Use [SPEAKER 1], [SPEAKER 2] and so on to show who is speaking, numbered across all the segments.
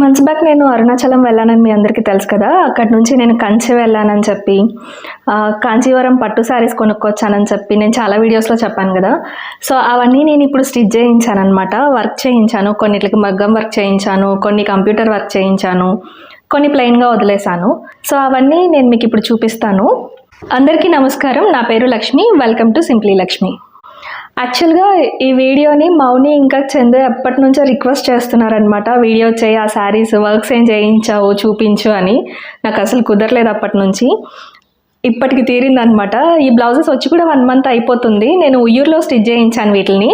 [SPEAKER 1] Months back నేను అరుణాచలం వెళ్ళానని మీ అందరికీ తెలుసు కదా. అక్కడ నుంచి నేను కంచి వెళ్ళానని చెప్పి, కాంచీవరం పట్టు శారీస్ కొనుక్కొచ్చానని చెప్పి నేను చాలా వీడియోస్లో చెప్పాను కదా. సో అవన్నీ నేను ఇప్పుడు స్టిచ్ చేయించాను అనమాట. వర్క్ చేయించాను, కొన్నిటికి మగ్గం వర్క్ చేయించాను, కొన్ని కంప్యూటర్ వర్క్ చేయించాను, కొన్ని ప్లెయిన్గా వదిలేశాను. సో అవన్నీ నేను మీకు ఇప్పుడు చూపిస్తాను. అందరికీ నమస్కారం, నా పేరు Lakshmi. Welcome to simply Lakshmi. యాక్చువల్గా ఈ వీడియోని మౌని ఇంకా చందు ఎప్పటి నుంచో రిక్వెస్ట్ చేస్తున్నారనమాట. వీడియో చేయి, ఆ శారీస్ వర్క్స్ ఏం చేయించావు చూపించు అని. నాకు అసలు కుదరలేదు అప్పటి నుంచి. ఇప్పటికి తీరిందనమాట. ఈ బ్లౌజెస్ వచ్చి కూడా 1 month అయిపోతుంది. నేను ఉయ్యూరులో స్టిచ్ చేయించాను వీటిని,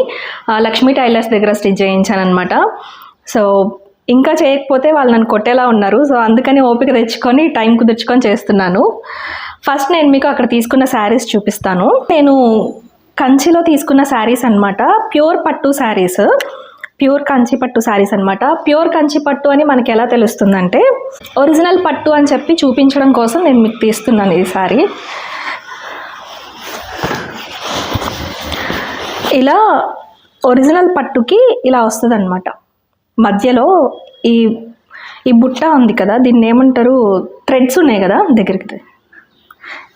[SPEAKER 1] లక్ష్మీ టైలర్స్ దగ్గర స్టిచ్ చేయించాను అనమాట. సో ఇంకా చేయకపోతే వాళ్ళు నన్ను కొట్టేలా ఉన్నారు. సో అందుకని ఓపిక తెచ్చుకొని టైం కుదుర్చుకొని చేస్తున్నాను. ఫస్ట్ నేను మీకు అక్కడ తీసుకున్న శారీస్ చూపిస్తాను. నేను కంచిలో తీసుకున్న శారీస్ అనమాట. ప్యూర్ పట్టు శారీస్, ప్యూర్ కంచి పట్టు శారీస్ అనమాట. ప్యూర్ కంచి పట్టు అని మనకి ఎలా తెలుస్తుందంటే, ఒరిజినల్ పట్టు అని చెప్పి చూపించడం కోసం నేను మీకు తీస్తున్నాను ఈ శారీ. ఇలా ఒరిజినల్ పట్టుకి ఇలా వస్తుంది అనమాట. మధ్యలో ఈ బుట్ట ఉంది కదా, దీన్ని ఏమంటారు, థ్రెడ్స్ ఉన్నాయి కదా దగ్గరికి.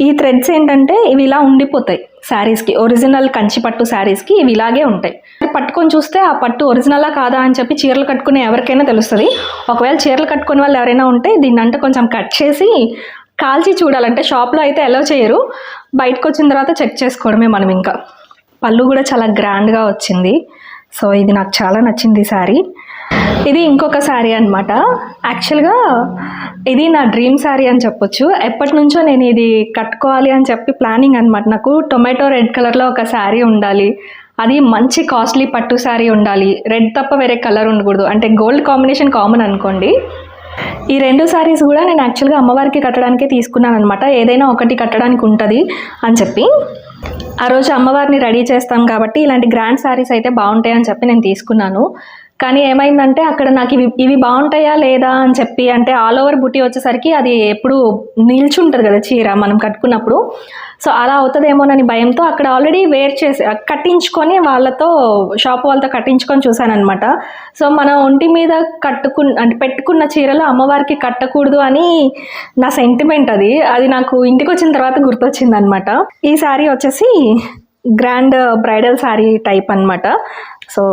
[SPEAKER 1] ఈ థ్రెడ్స్ ఏంటంటే ఇవి ఇలా ఉండిపోతాయి శారీస్కి. ఒరిజినల్ కంచి పట్టు శారీస్కి ఇవి ఇలాగే ఉంటాయి. పట్టుకొని చూస్తే ఆ పట్టు ఒరిజినలా కాదా అని చెప్పి చీరలు కట్టుకునే ఎవరికైనా తెలుస్తుంది. ఒకవేళ చీరలు కట్టుకునే వాళ్ళు ఎవరైనా ఉంటే దీన్ని అంటే కొంచెం కట్ చేసి కాల్చి చూడాలంటే, షాప్లో అయితే ఎలా చేయరు, బయటకు వచ్చిన తర్వాత చెక్ చేసుకోవడమే మనం. ఇంకా పళ్ళు కూడా చాలా గ్రాండ్గా వచ్చింది. సో ఇది నాకు చాలా నచ్చింది శారీ. ఇది ఇంకొక శారీ అనమాట. యాక్చువల్గా ఇది నా డ్రీమ్ శారీ అని చెప్పొచ్చు. ఎప్పటి నుంచో నేను ఇది కట్టుకోవాలి అని చెప్పి ప్లానింగ్ అనమాట. నాకు టొమాటో రెడ్ కలర్లో ఒక శారీ ఉండాలి, అది మంచి కాస్ట్లీ పట్టు శారీ ఉండాలి, రెడ్ తప్ప వేరే కలర్ ఉండకూడదు. అంటే గోల్డ్ కాంబినేషన్ కామన్ అనుకోండి. ఈ 2 శారీస్ కూడా నేను యాక్చువల్గా అమ్మవారికి కట్టడానికే తీసుకున్నాను అనమాట. ఏదైనా ఒకటి కట్టడానికి ఉంటుంది అని చెప్పి. ఆ రోజు అమ్మవారిని రెడీ చేస్తాం కాబట్టి ఇలాంటి గ్రాండ్ శారీస్ అయితే బాగుంటాయి అని చెప్పి నేను తీసుకున్నాను. కానీ ఏమైందంటే అక్కడ నాకు ఇవి బాగుంటాయా లేదా అని చెప్పి, అంటే ఆల్ ఓవర్ బుట్టి వచ్చేసరికి అది ఎప్పుడు నిల్చుంటుంది కదా చీర మనం కట్టుకున్నప్పుడు. సో అలా అవుతుందేమోనని భయంతో అక్కడ ఆల్రెడీ వేర్ చేసి కట్టించుకొని షాప్ వాళ్ళతో కట్టించుకొని చూశాను అనమాట. సో మన ఒంటి మీద అంటే పెట్టుకున్న చీరలు అమ్మవారికి కట్టకూడదు అని నా సెంటిమెంట్. అది నాకు ఇంటికి వచ్చిన తర్వాత గుర్తొచ్చింది అనమాట. ఈ శారీ వచ్చేసి గ్రాండ్ బ్రైడల్ శారీ టైప్ అనమాట. సో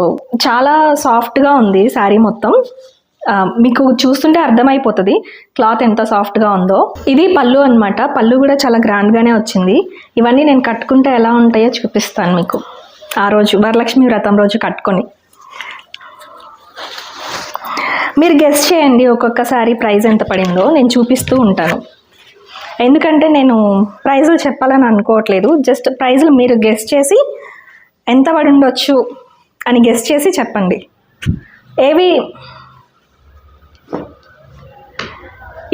[SPEAKER 1] చాలా సాఫ్ట్గా ఉంది శారీ మొత్తం. మీకు చూస్తుంటే అర్థమైపోతుంది క్లాత్ ఎంత సాఫ్ట్గా ఉందో. ఇది పళ్ళు అనమాట. పళ్ళు కూడా చాలా గ్రాండ్గానే వచ్చింది. ఇవన్నీ నేను కట్టుకుంటే ఎలా ఉంటాయో చూపిస్తాను మీకు. ఆ రోజు వరలక్ష్మి వ్రతం రోజు కట్టుకొని మీరు గెస్ చేయండి ఒక్కొక్క శారీ ప్రైస్ ఎంత పడిందో. నేను చూపిస్తూ ఉంటాను, ఎందుకంటే నేను ప్రైజులు చెప్పాలని అనుకోవట్లేదు. జస్ట్ ప్రైజులు మీరు గెస్ చేసి ఎంత పడి ఉండొచ్చు అని గెస్ చేసి చెప్పండి.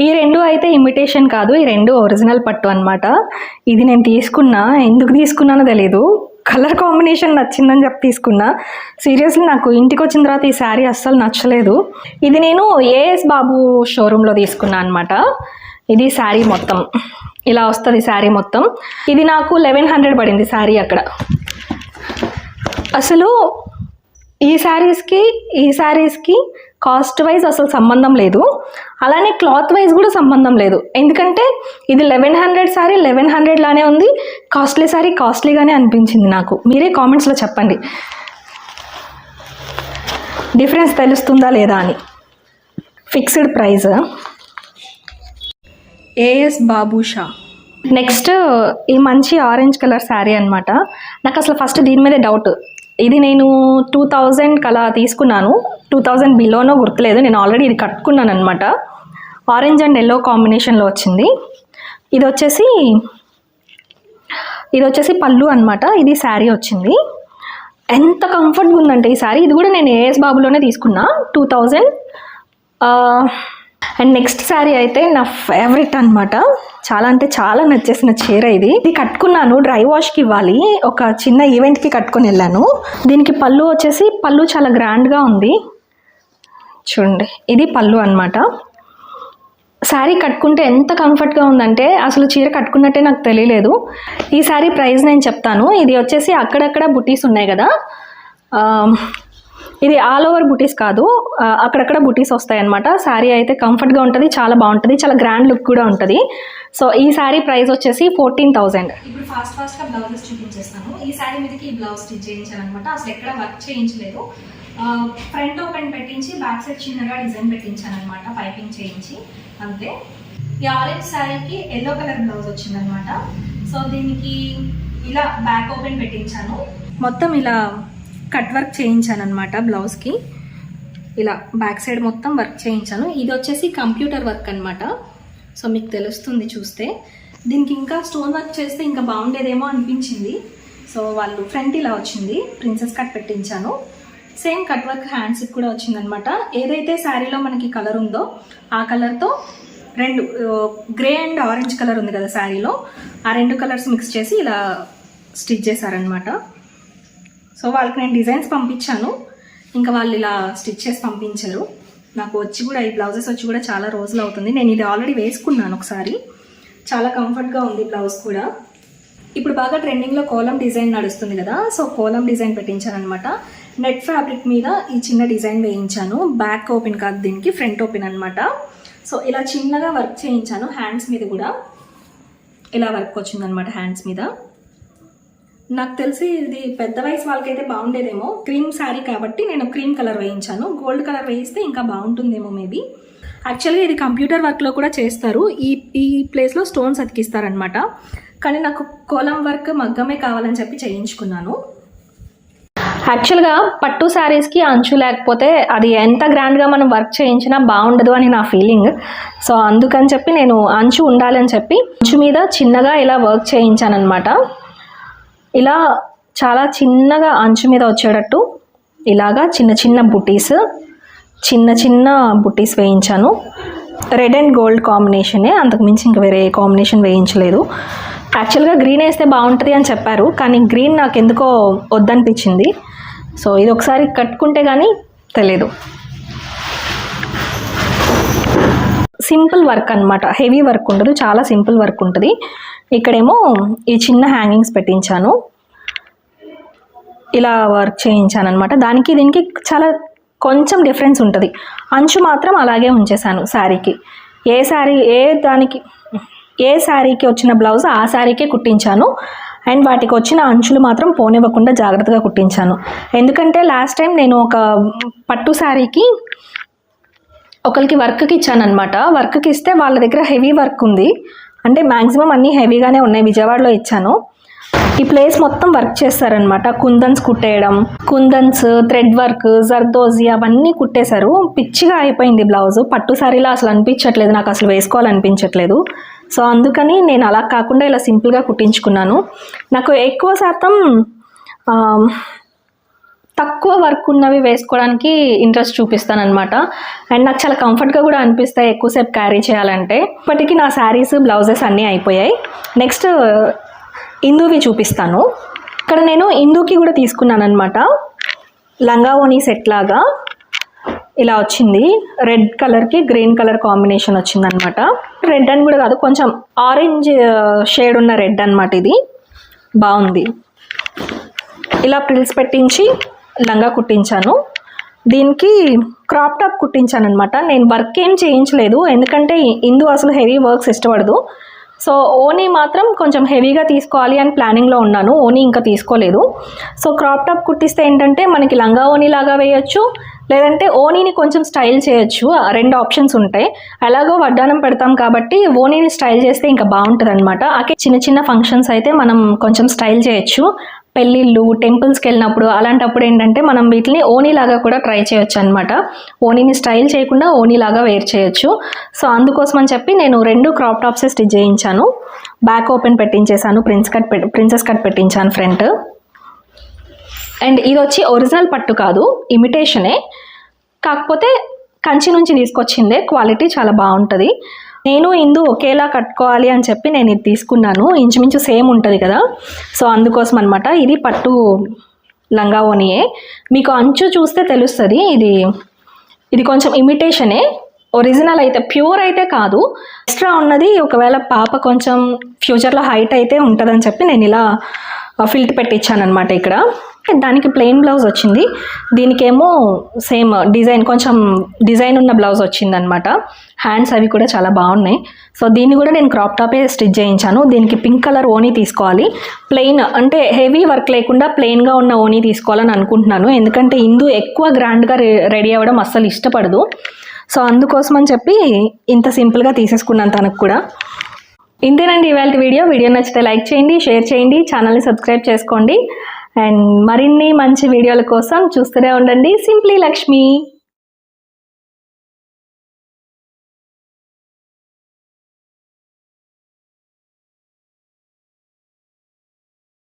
[SPEAKER 1] ఈ 2 అయితే ఇమిటేషన్ కాదు, ఈ 2 ఒరిజినల్ పట్టు అనమాట. ఇది నేను ఎందుకు తీసుకున్నానో తెలీదు, కలర్ కాంబినేషన్ నచ్చిందని చెప్పి తీసుకున్నా. సీరియస్లీ నాకు ఇంటికి వచ్చిన తర్వాత ఈ శారీ అస్సలు నచ్చలేదు. ఇది నేను ఏఎస్ బాబు షోరూంలో తీసుకున్నా అనమాట. ఇది శారీ మొత్తం ఇలా వస్తుంది. శారీ మొత్తం ఇది నాకు 1100 పడింది శారీ అక్కడ. అసలు ఈ శారీస్కి కాస్ట్ వైజ్ అసలు సంబంధం లేదు, అలానే క్లాత్ వైజ్ కూడా సంబంధం లేదు. ఎందుకంటే ఇది 1100 శారీ 1100 లానే ఉంది, కాస్ట్లీ శారీ కాస్ట్లీగానే అనిపించింది నాకు. మీరే కామెంట్స్లో చెప్పండి డిఫరెన్స్ తెలుస్తుందా లేదా అని. ఫిక్స్డ్ ప్రైస్ ఏఎస్ బాబు షా. నెక్స్ట్ ఈ మంచి ఆరెంజ్ కలర్ శారీ అనమాట. నాకు అసలు ఫస్ట్ దీని మీదే డౌట్. ఇది నేను 2000 కలా తీసుకున్నాను, 2000 బిలోనో గుర్తులేదు. నేను ఆల్రెడీ ఇది కట్టుకున్నాను అనమాట. ఆరెంజ్ అండ్ ఎల్లో కాంబినేషన్లో వచ్చింది. ఇది వచ్చేసి పళ్ళు అనమాట. ఇది శారీ వచ్చింది. ఎంత కంఫర్ట్గా ఉందంటే ఈ శారీ. ఇది కూడా నేను ఏఎస్ బాబులోనే తీసుకున్నా, 2000. అండ్ నెక్స్ట్ శారీ అయితే నా ఫేవరెట్ అనమాట. చాలా అంటే చాలా నచ్చేసిన చీర ఇది. కట్టుకున్నాను, డ్రై వాష్కి ఇవ్వాలి, ఒక చిన్న ఈవెంట్కి కట్టుకొని వెళ్ళాను. దీనికి పళ్ళు చాలా గ్రాండ్గా ఉంది చూడండి. ఇది పళ్ళు అనమాట. శారీ కట్టుకుంటే ఎంత కంఫర్ట్గా ఉందంటే అసలు చీర కట్టుకున్నట్టే నాకు తెలియలేదు. ఈ శారీ ప్రైస్ నేను చెప్తాను. ఇది వచ్చేసి అక్కడక్కడ బుటీస్ ఉన్నాయి కదా, ఇది ఆల్ ఓవర్ బుటీస్ కాదు, అక్కడక్కడ బుటీస్ వస్తాయన్నమాట. శారీ అయితే కంఫర్ట్గా ఉంటుంది, చాలా బాగుంటుంది, చాలా గ్రాండ్ లుక్ కూడా ఉంటుంది. సో ఈ శారీ ప్రైస్ వచ్చేసి 14,000. ఇప్పుడు ఫాస్ట్గా బ్లౌజెస్ చూపించేస్తాను. ఈ శారీ మీదకి ఈ బ్లౌజ్ స్టిచ్ చేయించాను అనమాట. అసలు ఎక్కడ వర్క్ చేయించలేదు, ఫ్రంట్ ఓపెన్ పెట్టించి బ్యాక్ సైడ్ చిన్నగా డిజైన్ పెట్టించాను అనమాట, పైపింగ్ చేయించి అంతే. ఈ ఆరెంజ్ శారీకి ఎల్లో కలర్ బ్లౌజ్ వచ్చిందనమాట. సో దీనికి ఇలా బ్యాక్ ఓపెన్ పెట్టించాను, మొత్తం ఇలా కట్ వర్క్ చేయించాను అనమాట. బ్లౌజ్కి ఇలా బ్యాక్ సైడ్ మొత్తం వర్క్ చేయించాను. ఇది వచ్చేసి కంప్యూటర్ వర్క్ అనమాట. సో మీకు తెలుస్తుంది చూస్తే. దీనికి ఇంకా స్టోన్ వర్క్ చేస్తే ఇంకా బాగుండేదేమో అనిపించింది. సో వాళ్ళు ఫ్రంట్ ఇలా వచ్చింది, ప్రిన్సెస్ కట్ పెట్టించాను. సేమ్ కట్ వర్క్ హ్యాండ్స్కి కూడా వచ్చిందనమాట. ఏదైతే శారీలో మనకి కలర్ ఉందో ఆ కలర్తో రెండు గ్రే అండ్ ఆరెంజ్ కలర్ ఉంది కదా శారీలో, ఆ రెండు కలర్స్ మిక్స్ చేసి ఇలా స్టిచ్ చేశారనమాట. సో వాళ్ళకి నేను డిజైన్స్ పంపించాను, ఇంకా వాళ్ళు ఇలా స్టిచ్ చేసి పంపించారు. నాకు వచ్చి కూడా ఈ బ్లౌజెస్ వచ్చి కూడా చాలా రోజులు అవుతుంది. నేను ఇది ఆల్రెడీ వేసుకున్నాను ఒకసారి, చాలా కంఫర్ట్గా ఉంది బ్లౌజ్ కూడా. ఇప్పుడు బాగా ట్రెండింగ్లో కోలం డిజైన్ నడుస్తుంది కదా, సో కోలం డిజైన్ పెట్టించాను అనమాట. నెట్ ఫ్యాబ్రిక్ మీద ఈ చిన్న డిజైన్ వేయించాను. బ్యాక్ ఓపెన్ కాదు, దీనికి ఫ్రంట్ ఓపెన్ అనమాట. సో ఇలా చిన్నగా వర్క్ చేయించాను. హ్యాండ్స్ మీద కూడా ఇలా వర్క్ వచ్చిందనమాట. హ్యాండ్స్ మీద నాకు తెలిసి ఇది పెద్ద వయసు వాళ్ళకైతే బాగుండేదేమో. క్రీమ్ శారీ కాబట్టి నేను క్రీమ్ కలర్ వేయించాను. గోల్డ్ కలర్ వేయిస్తే ఇంకా బాగుంటుందేమో మేబీ. యాక్చువల్గా ఇది కంప్యూటర్ వర్క్లో కూడా చేస్తారు. ఈ ప్లేస్లో స్టోన్స్ అతికిస్తారనమాట. కానీ నాకు కోలం వర్క్ మగ్గమే కావాలని చెప్పి చేయించుకున్నాను. యాక్చువల్గా పట్టు శారీస్కి అంచు లేకపోతే అది ఎంత గ్రాండ్గా మనం వర్క్ చేయించినా బాగుండదు అని నా ఫీలింగ్. సో అందుకని చెప్పి నేను అంచు ఉండాలని చెప్పి అంచు మీద చిన్నగా ఇలా వర్క్ చేయించాను అనమాట. ఇలా చాలా చిన్నగా అంచు మీద వచ్చేటట్టు ఇలాగా చిన్న చిన్న బుటీస్ వేయించాను. రెడ్ అండ్ గోల్డ్ కాంబినేషనే, అంతకుమించి ఇంకా వేరే కాంబినేషన్ వేయించలేదు. యాక్చువల్గా గ్రీన్ వేస్తే బాగుంటుంది అని చెప్పారు, కానీ గ్రీన్ నాకు ఎందుకో వద్దనిపించింది. సో ఇది ఒకసారి కట్టుకుంటే కానీ తెలియదు. సింపుల్ వర్క్ అనమాట, హెవీ వర్క్ ఉండదు, చాలా సింపుల్ వర్క్ ఉంటుంది. ఇక్కడేమో ఈ చిన్న హ్యాంగింగ్స్ పెట్టించాను, ఇలా వర్క్ చేయించాను అనమాట. దానికి దీనికి చాలా కొంచెం డిఫరెన్స్ ఉంటుంది. అంచు మాత్రం అలాగే ఉంచేసాను శారీకి. ఏ శారీకి వచ్చిన బ్లౌజ్ ఆ శారీకే కుట్టించాను. అండ్ వాటికి వచ్చిన అంచులు మాత్రం పోనివ్వకుండా జాగ్రత్తగా కుట్టించాను. ఎందుకంటే లాస్ట్ టైం నేను ఒక పట్టు శారీకి ఒకరికి వర్క్కి ఇచ్చాను అనమాట. వర్క్కి ఇస్తే వాళ్ళ దగ్గర హెవీ వర్క్ ఉంది, అంటే మ్యాక్సిమం అన్నీ హెవీగానే ఉన్నాయి. విజయవాడలో ఇచ్చాను. ఈ ప్లేస్ మొత్తం వర్క్ చేస్తారనమాట. కుందన్స్ కుట్టేయడం, కుందన్స్, థ్రెడ్ వర్క్, జర్దోజీ అవన్నీ కుట్టేశారు. పిచ్చిగా అయిపోయింది బ్లౌజ్. పట్టు శారీలో అసలు అనిపించట్లేదు, నాకు అసలు వేసుకోవాలనిపించట్లేదు. సో అందుకని నేను అలా కాకుండా ఇలా సింపుల్గా కుట్టించుకున్నాను. నాకు ఎక్కువ శాతం తక్కువ వర్క్ ఉన్నవి వేసుకోవడానికి ఇంట్రెస్ట్ చూపిస్తాను అనమాట. అండ్ నాకు చాలా కంఫర్ట్గా కూడా అనిపిస్తాయి ఎక్కువసేపు క్యారీ చేయాలంటే. ఇప్పటికీ నా శారీస్, బ్లౌజెస్ అన్నీ అయిపోయాయి. నెక్స్ట్ ఇందువి చూపిస్తాను. ఇక్కడ నేను ఇందుకి కూడా తీసుకున్నాను అనమాట. లంగా ఓణీ సెట్ లాగా ఇలా వచ్చింది. రెడ్ కలర్కి గ్రీన్ కలర్ కాంబినేషన్ వచ్చిందనమాట. రెడ్ అని కూడా కాదు, కొంచెం ఆరెంజ్ షేడ్ ఉన్న రెడ్ అనమాట. ఇది బాగుంది. ఇలా ప్రిల్స్ పెట్టించి లంగా కుట్టించాను. దీనికి క్రాప్ టాప్ కుట్టించాను అనమాట. నేను వర్క్ ఏం చేయించలేదు, ఎందుకంటే ఇందు అసలు హెవీ వర్క్స్ ఇష్టపడదు. సో ఓనీ మాత్రం కొంచెం హెవీగా తీసుకోవాలి అని ప్లానింగ్లో ఉన్నాను. ఓనీ ఇంకా తీసుకోలేదు. సో క్రాప్ టాప్ కుట్టిస్తే ఏంటంటే మనకి లంగా ఓనీ లాగా వేయచ్చు, లేదంటే ఓనీని కొంచెం స్టైల్ చేయొచ్చు. రెండు ఆప్షన్స్ ఉంటాయి. అలాగో వడ్డానం పెడతాం కాబట్టి ఓనీని స్టైల్ చేస్తే ఇంకా బాగుంటుంది అనమాట. చిన్న చిన్న ఫంక్షన్స్ అయితే మనం కొంచెం స్టైల్ చేయొచ్చు. పెళ్ళిళ్ళు, టెంపుల్స్కి వెళ్ళినప్పుడు అలాంటప్పుడు ఏంటంటే మనం వీటిని ఓనీలాగా కూడా ట్రై చేయొచ్చు అనమాట. ఓనీని స్టైల్ చేయకుండా ఓనీలాగా వేర్ చేయొచ్చు. సో అందుకోసం అని చెప్పి నేను 2 క్రాప్ టాప్సే స్టిచ్ చేయించాను. బ్యాక్ ఓపెన్ పెట్టించేసాను, ప్రిన్సెస్ కట్ పెట్టించాను ఫ్రంట్. అండ్ ఇది వచ్చి ఒరిజినల్ పట్టు కాదు, ఇమిటేషనే. కాకపోతే కంచి నుంచి తీసుకొచ్చిందే. క్వాలిటీ చాలా బాగుంటుంది. నేను ఇందు ఒకేలా కట్టుకోవాలి అని చెప్పి నేను ఇది తీసుకున్నాను. ఇంచుమించు సేమ్ ఉంటుంది కదా, సో అందుకోసం అనమాట. ఇది పట్టు లంగా ఓనియే. మీకు అంచు చూస్తే తెలుస్తుంది. ఇది కొంచెం ఇమిటేషనే, ఒరిజినల్ అయితే ప్యూర్ అయితే కాదు. ఎక్స్ట్రా ఉన్నది ఒకవేళ పాప కొంచెం ఫ్యూచర్లో హైట్ అయితే ఉంటుందని చెప్పి నేను ఇలా ఫిల్ట్ పెట్టించాను అనమాట ఇక్కడ. దానికి ప్లెయిన్ బ్లౌజ్ వచ్చింది, దీనికేమో సేమ్ డిజైన్, కొంచెం డిజైన్ ఉన్న బ్లౌజ్ వచ్చిందనమాట. హ్యాండ్స్ అవి కూడా చాలా బాగున్నాయి. సో దీన్ని కూడా నేను క్రాప్ టాపే స్టిచ్ చేయించాను. దీనికి పింక్ కలర్ ఓనీ తీసుకోవాలి, ప్లెయిన్ అంటే హెవీ వర్క్ లేకుండా ప్లెయిన్గా ఉన్న ఓనీ తీసుకోవాలని అనుకుంటున్నాను. ఎందుకంటే ఇందు ఎక్కువ గ్రాండ్గా రెడీ అవ్వడం అస్సలు ఇష్టపడదు. సో అందుకోసం అని చెప్పి ఇంత సింపుల్గా తీసేసుకున్నాను తనకు కూడా. ఇంతేనండి ఇవాళ వీడియో నచ్చితే లైక్ చేయండి, షేర్ చేయండి, ఛానల్ని సబ్స్క్రైబ్ చేసుకోండి. అండ్ మరిన్ని మంచి వీడియోల కోసం చూస్తూనే ఉండండి సింప్లీ లక్ష్మి.